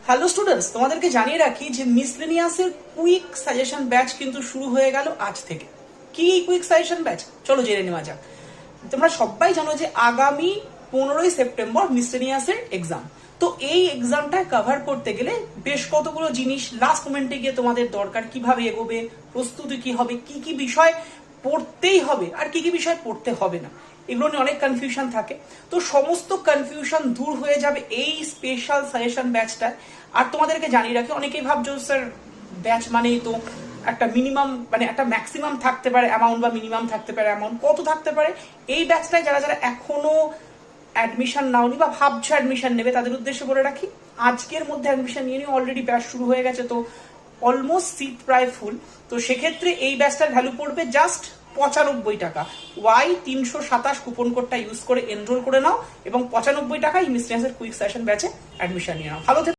Hello students, তোমাদেরকে জানিয়ে রাখি যে মিসলেনিয়াসের কুইক সাজেশন ব্যাচ কিন্তু শুরু হয়ে গেল আজ থেকে। কি কুইক সাজেশন ব্যাচ, চলো জেনে নেওয়া যাক। তোমরা সবাই জানো যে আগামী 15ই সেপ্টেম্বর মিসলেনিয়াসের এক্সাম। তো এই এক্সামটা কভার করতে গেলে বেশ কতগুলো জিনিস লাস্ট মোমেন্টে গিয়ে তোমাদের দরকার, কিভাবে এগোবে, প্রস্তুতি কি হবে, কি কি বিষয় পড়তেই হবে আর কি কি বিষয় পড়তে হবে না, এগুলো নিয়ে অনেক কনফিউশন থাকে। তো সমস্ত কনফিউশন দূর হয়ে যাবে এই স্পেশাল সাজেশন ব্যাচটা। আর তোমাদেরকে জানিয়ে রাখি, অনেকেই ভাবছো স্যার ব্যাচ মানেই তো একটা মিনিমাম মানে একটা ম্যাক্সিমাম থাকতে পারে অ্যামাউন্ট বা মিনিমাম থাকতে পারে অ্যামাউন্ট, কত থাকতে পারে? এই ব্যাচটায় যারা যারা এখনো অ্যাডমিশন নাওনি বা ভাবছো অ্যাডমিশন নেবে তাদের উদ্দেশ্যে বলে রাখি, আজকের মধ্যে অ্যাডমিশন নিয়ে নিয়ে অলরেডি ব্যাচ শুরু হয়ে গেছে। তো অলমোস্ট সিট প্রায় ফুল। তো সেক্ষেত্রে এই ব্যাচটার ভ্যালু পড়বে জাস্ট 95 টাকা। Y327 কুপন কোডটা ইউজ করে এনরোল করে নাও এবং 95 টাকায় মিসলেনিয়াসের কুইক সেশন ব্যাচে অ্যাডমিশন নিয়ে নাও। ভালো